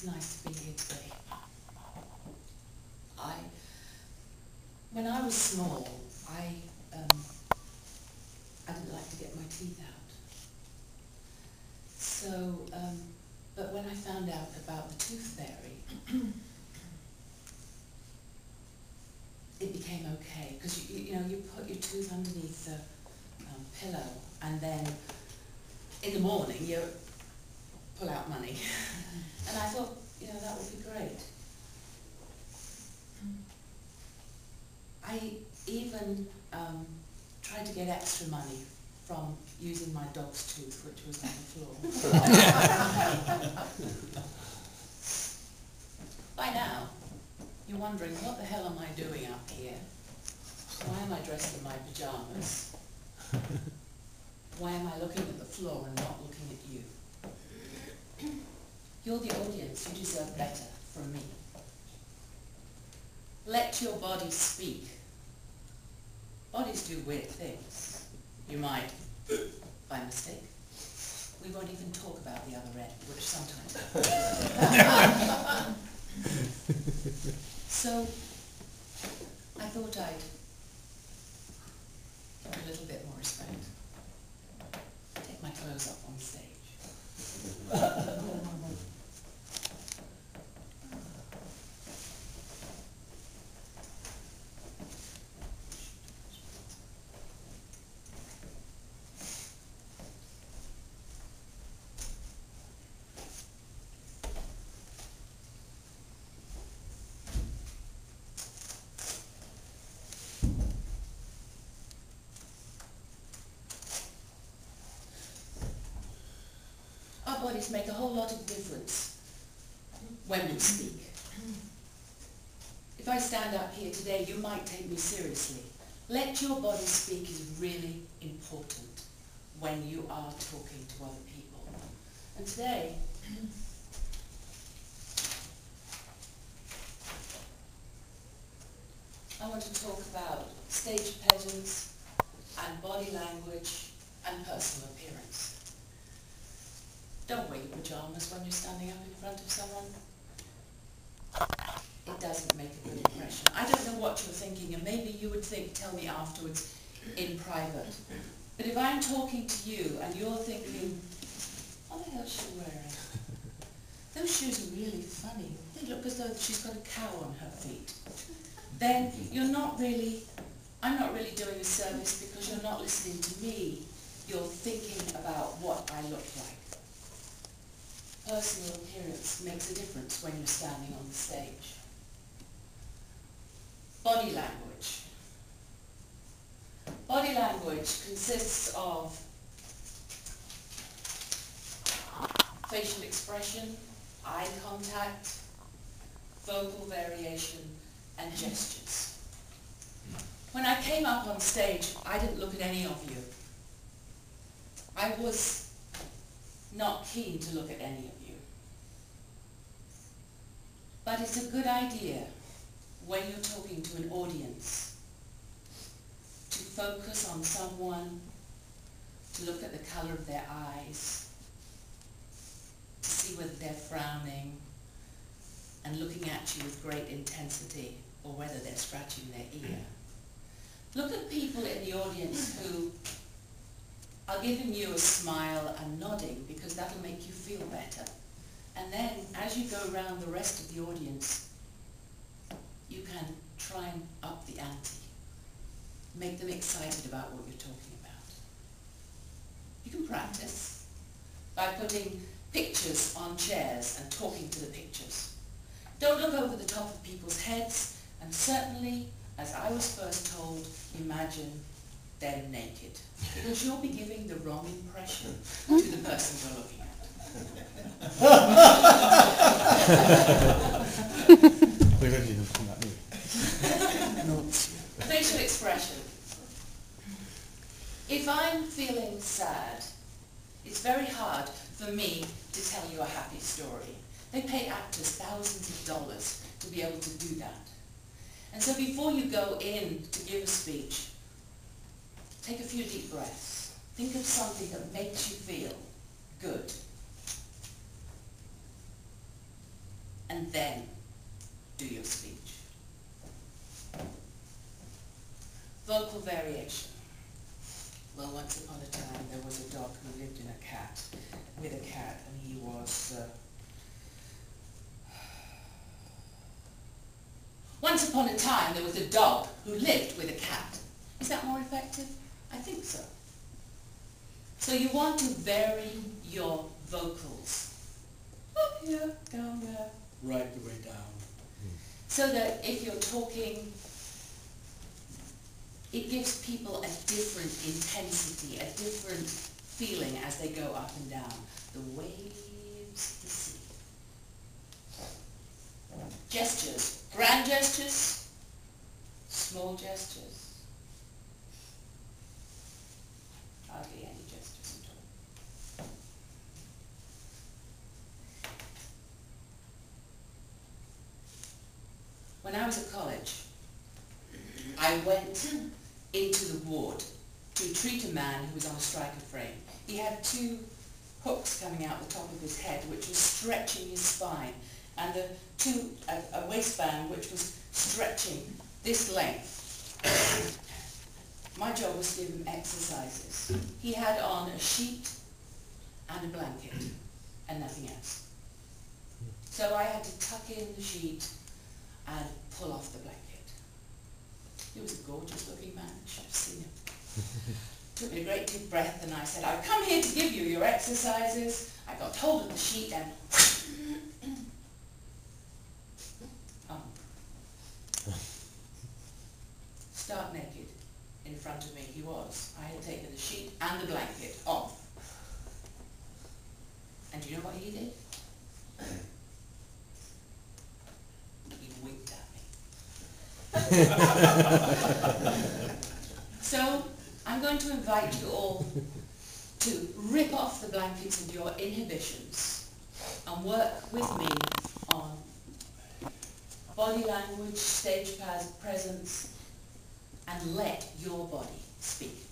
It's nice to be here today. When I was small, I didn't like to get my teeth out. So, but when I found out about the tooth fairy, it became okay, because you know, you put your tooth underneath the pillow, and then in the morning you pull out money. And I thought, you know, that would be great. I even tried to get extra money from using my dog's tooth, which was on the floor. By now, you're wondering, what the hell am I doing up here? Why am I dressed in my pyjamas? Why am I looking at the floor and not looking at you? You're the audience, you deserve better from me. Let your body speak. Bodies do weird things. You might, by mistake. We won't even talk about the other end, which sometimes happens. So, I thought I'd give a little bit more respect. Take my clothes up on stage. Our bodies make a whole lot of difference when we speak. If I stand up here today, you might take me seriously. Let your body speak is really important when you are talking to other people. And today, I want to talk about stage presence and body language and personal appearance. Don't wear your pyjamas when you're standing up in front of someone. It doesn't make a good impression. I don't know what you're thinking, and maybe you would tell me afterwards in private. But if I'm talking to you and you're thinking, what the hell is she wearing? Those shoes are really funny. They look as though she's got a cow on her feet. Then I'm not really doing a service, because you're not listening to me. You're thinking about what I look like. Personal appearance makes a difference when you're standing on the stage. Body language. Body language consists of facial expression, eye contact, vocal variation, and gestures. When I came up on stage, I didn't look at any of you. I was not keen to look at any of you. But it's a good idea when you're talking to an audience to focus on someone, to look at the colour of their eyes, to see whether they're frowning and looking at you with great intensity, or whether they're scratching their ear. Look at people in the audience who are giving you a smile and nodding, because that'll make you feel better. And then, as you go around the rest of the audience, you can try and up the ante. Make them excited about what you're talking about. You can practice by putting pictures on chairs and talking to the pictures. Don't look over the top of people's heads, and certainly, as I was first told, imagine them naked, because you'll be giving the wrong impression to the person you're looking at. Facial expression. If I'm feeling sad, it's very hard for me to tell you a happy story. They pay actors thousands of dollars to be able to do that. And so before you go in to give a speech, take a few deep breaths. Think of something that makes you feel good. and then do your speech. Vocal variation. Well, once upon a time there was a dog who lived with a cat, and he was... Once upon a time there was a dog who lived with a cat. Is that more effective? I think so. So you want to vary your vocals. Up here, down there. Right the way down. So that if you're talking, it gives people a different intensity, a different feeling as they go up and down. The waves of the sea. Gestures. Grand gestures. Small gestures. Hardly any gestures at all. When I was at college, I went into the ward to treat a man who was on a striker frame. He had 2 hooks coming out the top of his head, which was stretching his spine, and a waistband which was stretching this length. My job was to give him exercises. He had on a sheet and a blanket and nothing else. So I had to tuck in the sheet and pull off the blanket. He was a gorgeous looking man, you should have seen him. Took a great deep breath and I said, I've come here to give you your exercises. I got hold of the sheet and stark naked in front of me he was. I had taken the sheet and the blanket off. And do you know what he did? He winked at me. So I'm going to invite you all to rip off the blankets of your inhibitions and work with me on body language, stage presence, and let your body speak.